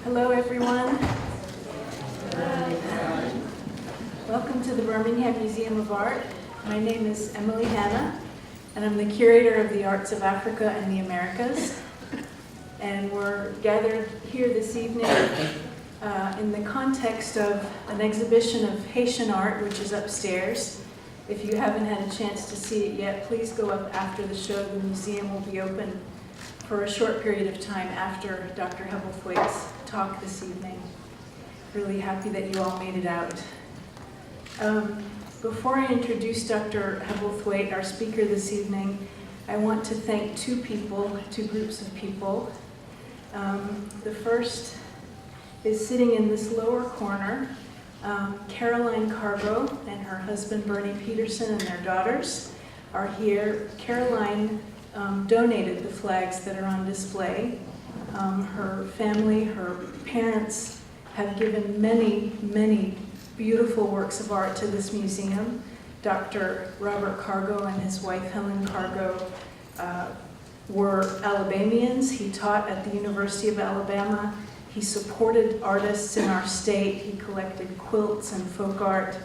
Hello, everyone. Welcome to the Birmingham Museum of Art. My name is Emily Hanna, and I'm the curator of the Arts of Africa and the Americas. And we're gathered here this evening in the context of an exhibition of Haitian art, which is upstairs. If you haven't had a chance to see it yet, please go up after the show. The museum will be open for a short period of time after Dr. Hebblethwaite's talk this evening. Really happy that you all made it out. Before I introduce Dr. Hebblethwaite, our speaker this evening, I want to thank two groups of people. The first is sitting in this lower corner, Caroline Cargo and her husband Bernie Peterson and their daughters are here. Caroline donated the flags that are on display. Her family, her parents have given many, many beautiful works of art to this museum. Dr. Robert Cargo and his wife Helen Cargo were Alabamians. He taught at the University of Alabama. He supported artists in our state. He collected quilts and folk art.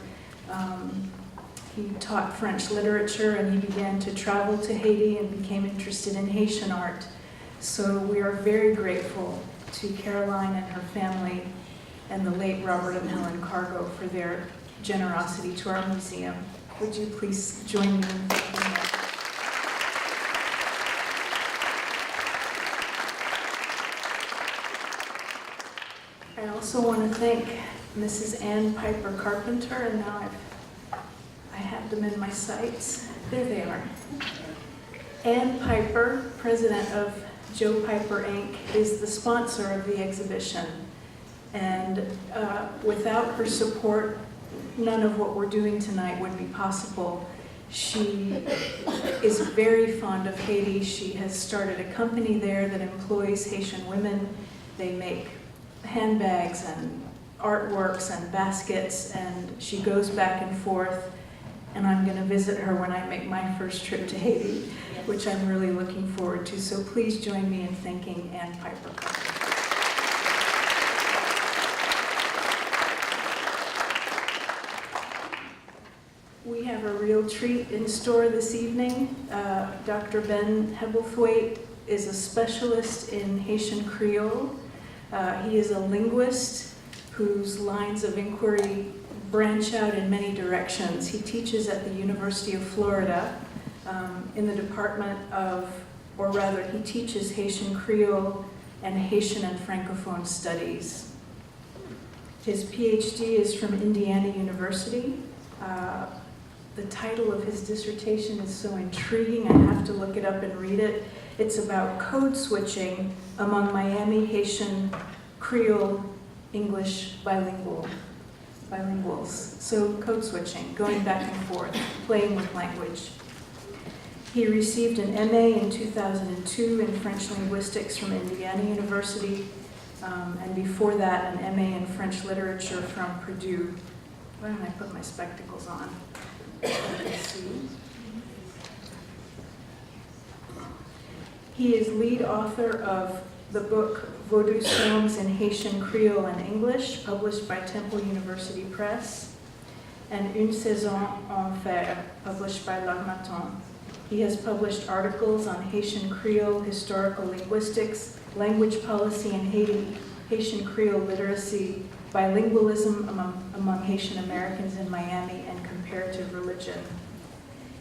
He taught French literature, and he began to travel to Haiti and became interested in Haitian art. So we are very grateful to Caroline and her family and the late Robert and Helen Cargo for their generosity to our museum. Would you please join me in thanking them? I also want to thank Mrs. Ann Piper Carpenter, and now I have them in my sights. There they are. Ann Piper, president of Joe Piper Inc., is the sponsor of the exhibition. And without her support, none of what we're doing tonight would be possible. She is very fond of Haiti. She has started a company there that employs Haitian women. They make handbags and artworks and baskets, and she goes back and forth. And I'm going to visit her when I make my first trip to Haiti, which I'm really looking forward to. So please join me in thanking Ann Piper. We have a real treat in store this evening. Dr. Ben Hebblethwaite is a specialist in Haitian Creole. He is a linguist whose lines of inquiry branch out in many directions. He teaches at the University of Florida in the Department of, or rather, he teaches Haitian Creole and Haitian and Francophone Studies. His PhD is from Indiana University. The title of his dissertation is so intriguing, I have to look it up and read it. It's about code switching among Miami Haitian Creole English bilinguals. So code switching, going back and forth, playing with language. He received an MA in 2002 in French linguistics from Indiana University, and before that an MA in French literature from Purdue. Why don't I put my spectacles on? Let's see. He is lead author of the book Vodou Songs in Haitian Creole and English, published by Temple University Press, and Une Saison en Fer, published by L'Harmattan. He has published articles on Haitian Creole, historical linguistics, language policy in Haiti, Haitian Creole literacy, bilingualism among Haitian Americans in Miami, and comparative religion.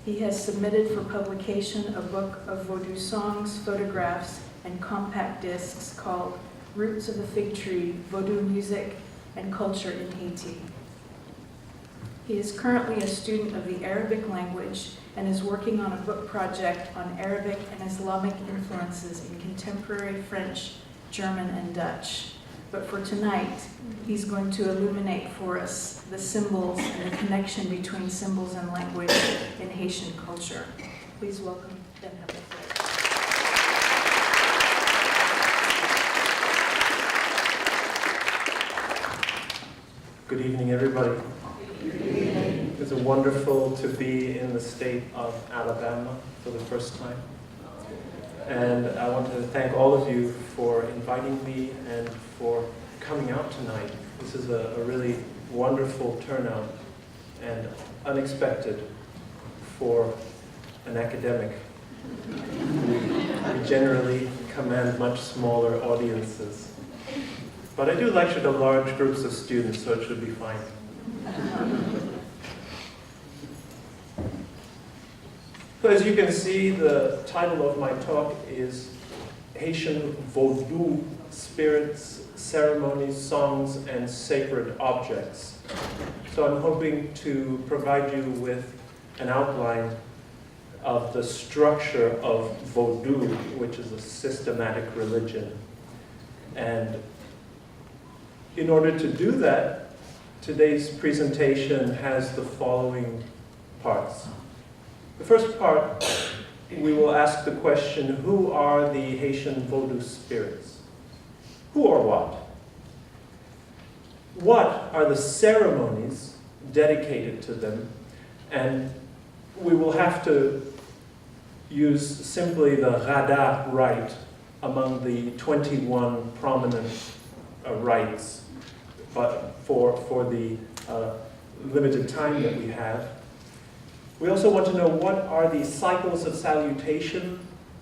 He has submitted for publication a book of Vodou songs, photographs, and compact discs called Roots of the Fig Tree, Vodou Music and Culture in Haiti. He is currently a student of the Arabic language and is working on a book project on Arabic and Islamic influences in contemporary French, German, and Dutch. But for tonight, he's going to illuminate for us the symbols and the connection between symbols and language in Haitian culture. Please welcome Ben Hebblethwaite. Good evening, everybody. It's wonderful to be in the state of Alabama for the first time. And I want to thank all of you for inviting me and for coming out tonight. This is a really wonderful turnout and unexpected for an academic. We generally command much smaller audiences. But I do lecture to large groups of students, so it should be fine. So as you can see, the title of my talk is Haitian Vodou Spirits, Ceremonies, Songs, and Sacred Objects. So I'm hoping to provide you with an outline of the structure of Vodou, which is a systematic religion. And in order to do that, today's presentation has the following parts. The first part, we will ask the question, who are the Haitian Vodou spirits? Who or what? What are the ceremonies dedicated to them? And we will have to use simply the Rada rite among the 21 prominent rites, but for the limited time that we have. We also want to know what are the cycles of salutation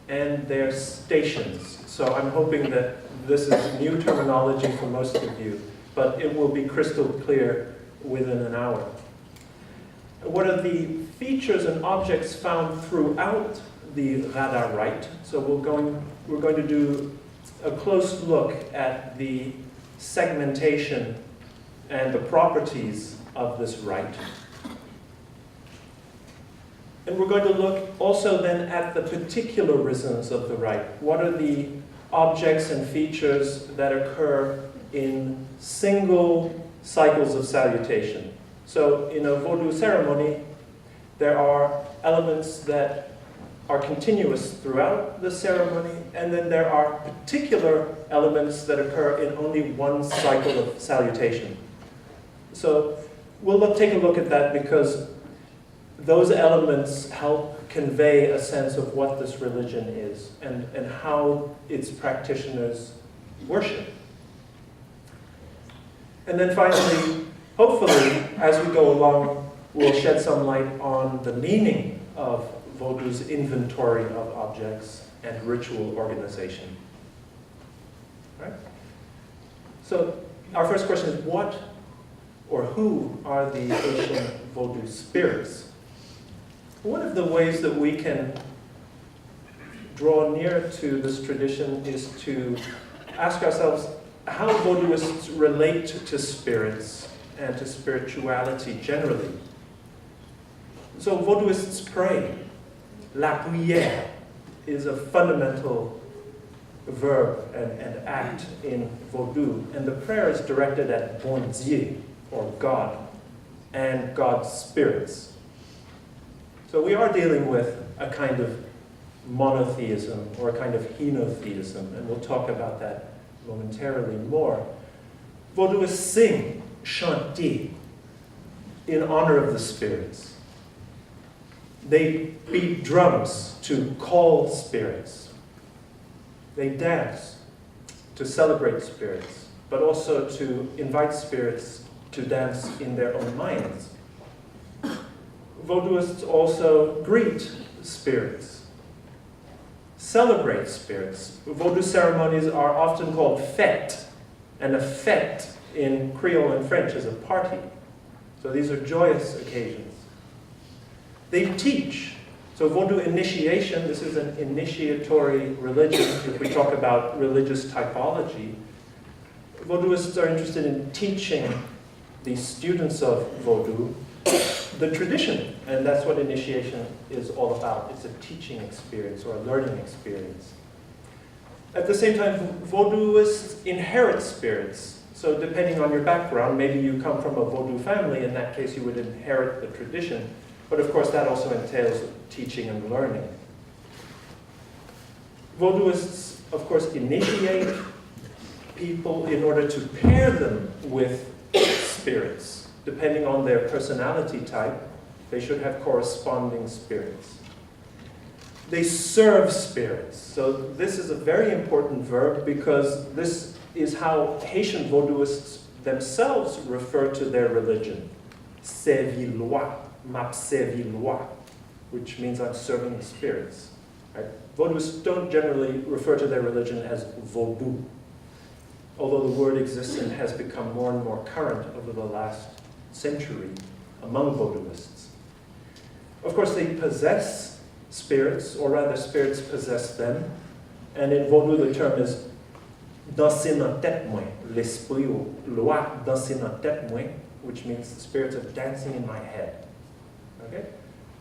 and their stations. So I'm hoping that this is new terminology for most of you, but it will be crystal clear within an hour. What are the features and objects found throughout the Rada rite? So we're going to do a close look at the segmentation and the properties of this rite. And we're going to look also then at the particularisms of the rite. What are the objects and features that occur in single cycles of salutation? So in a Vodou ceremony, there are elements that are continuous throughout the ceremony, and then there are particular elements that occur in only one cycle of salutation. So we'll take a look at that because those elements help convey a sense of what this religion is and how its practitioners worship. And then finally, hopefully, as we go along, we'll shed some light on the meaning of Vodou's inventory of objects and ritual organization. Right? So our first question is, what or who are the Haitian Vodou spirits? One of the ways that we can draw near to this tradition is to ask ourselves how Vodouists relate to spirits and to spirituality generally. So Vodouists pray. La prière is a fundamental verb and act in Vodou, and the prayer is directed at Bon Dieu, or God, and God's spirits. So we are dealing with a kind of monotheism or a kind of henotheism, and we'll talk about that momentarily more. Vodouists sing, chanter, in honor of the spirits. They beat drums to call spirits. They dance to celebrate spirits, but also to invite spirits to dance in their own minds. Vodouists also greet spirits, celebrate spirits. Vodou ceremonies are often called fête, and a fête in Creole and French is a party. So these are joyous occasions. They teach. So Vodou initiation, this is an initiatory religion. If we talk about religious typology, Vodouists are interested in teaching the students of Vodou the tradition, and that's what initiation is all about. It's a teaching experience or a learning experience. At the same time, Vodouists inherit spirits. So depending on your background, maybe you come from a Vodou family, in that case you would inherit the tradition. But of course that also entails teaching and learning. Vodouists, of course, initiate people in order to pair them with spirits. Depending on their personality type, they should have corresponding spirits. They serve spirits. So this is a very important verb because this is how Haitian Vodouists themselves refer to their religion. Sévillois, map Sévillois, which means I'm serving the spirits. Right? Vodouists don't generally refer to their religion as Vodou, although the word exists and has become more and more current over the last century among Vodouists. Of course, they possess spirits, or rather spirits possess them, and in Vodou the term is danser dans tête moi, l'esprit ou loi danser dans tête moi, which means the spirits are dancing in my head. Okay?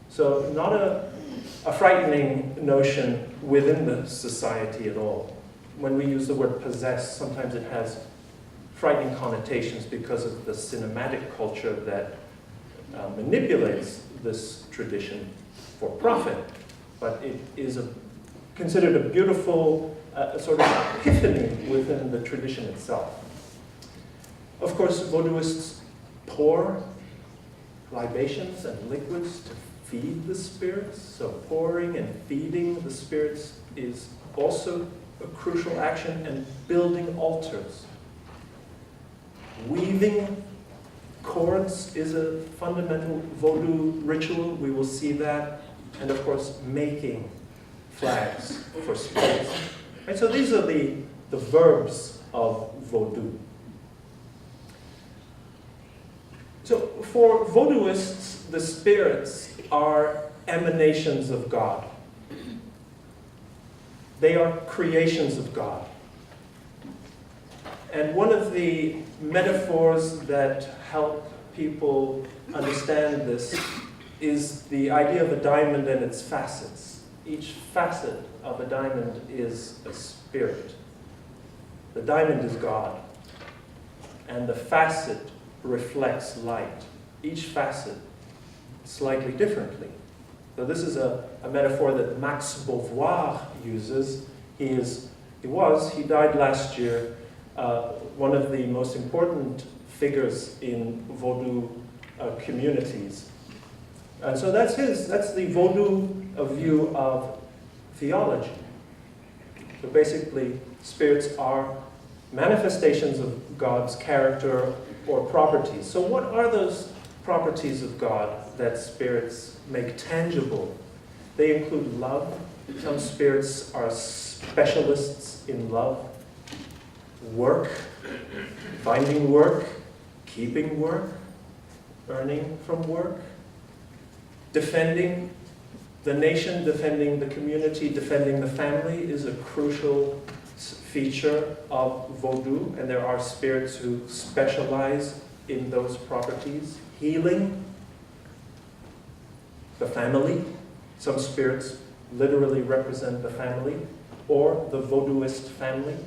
So not a frightening notion within the society at all. When we use the word possess, sometimes it has frightening connotations because of the cinematic culture that manipulates this tradition for profit. But it is considered a beautiful sort of epiphany within the tradition itself. Of course, Vodouists pour libations and liquids to feed the spirits, so pouring and feeding the spirits is also a crucial action, and building altars. Weaving cords is a fundamental Vodou ritual, we will see that, and of course making flags for spirits. Right, so these are the verbs of Vodou. So for Vodouists, the spirits are emanations of God. They are creations of God. And one of the metaphors that help people understand this is the idea of a diamond and its facets. Each facet of a diamond is a spirit. The diamond is God, and the facet reflects light. Each facet slightly differently. So this is a metaphor that Max Beauvoir uses. He died last year, one of the most important figures in Vodou communities. And so that's the Vodou view of theology. So basically, spirits are manifestations of God's character or properties. So what are those properties of God that spirits make tangible? They include love. Some spirits are specialists in love. Work, finding work, keeping work, earning from work. Defending the nation, defending the community, defending the family is a crucial feature of Vodou, and there are spirits who specialize in those properties. Healing, the family. Some spirits literally represent the family or the Vodouist family.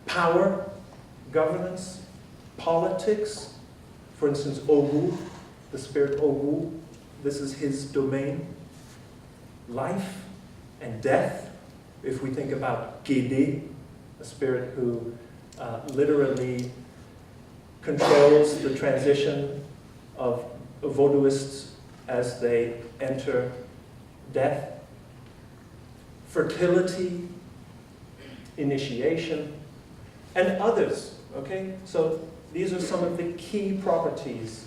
Power, governance, politics. For instance, Ogu, the spirit Ogu, this is his domain. Life and death. If we think about Gede, a spirit who literally controls the transition of Vodouists as they enter death. Fertility, initiation, and others, okay? So these are some of the key properties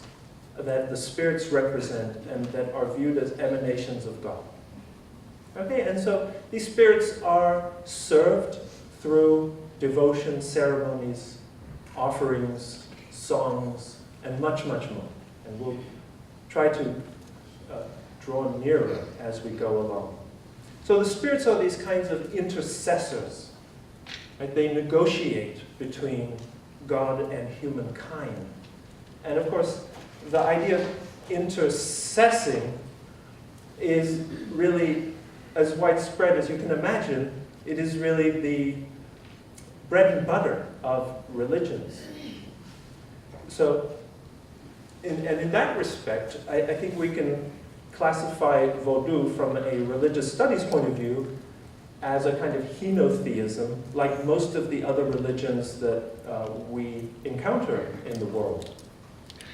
that the spirits represent and that are viewed as emanations of God. Okay, and so these spirits are served through devotion, ceremonies, offerings, songs, and much, much more. And we'll try to draw nearer as we go along. So the spirits are these kinds of intercessors. Right? They negotiate between God and humankind. And of course, the idea of intercessing is really as widespread as you can imagine. It is really the bread and butter of religions. So, in that respect, I think we can classify Vodou from a religious studies point of view as a kind of henotheism, like most of the other religions that we encounter in the world.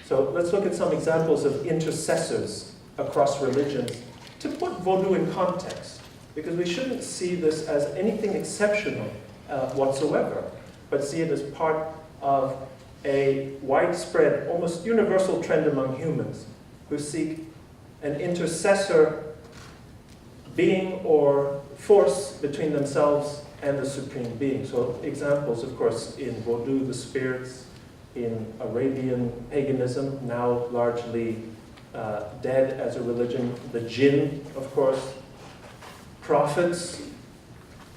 So let's look at some examples of intercessors across religions to put Vodou in context, because we shouldn't see this as anything exceptional whatsoever, but see it as part of a widespread, almost universal trend among humans who seek an intercessor being or force between themselves and the Supreme Being. So examples, of course, in Vodou, the spirits, in Arabian paganism, now largely dead as a religion, the jinn, of course. Prophets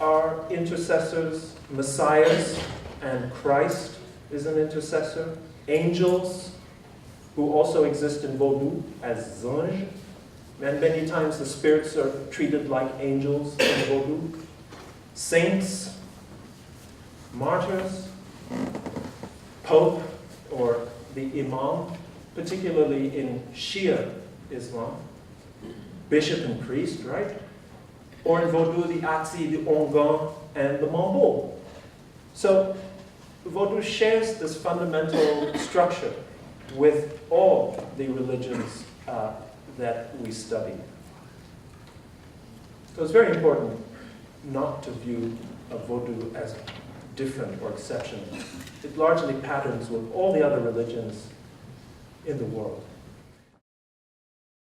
are intercessors, messiahs, and Christ is an intercessor. Angels, who also exist in Vodou as anges, and many times the spirits are treated like angels in Vodou. Saints, martyrs, Pope, or the Imam, particularly in Shia Islam, bishop and priest, right? Or in Vodou, the Atsi, the Ongan, and the Mambo. So Vodou shares this fundamental structure with all the religions that we study. So it's very important not to view Vodou as different or exceptional. It largely patterns with all the other religions in the world.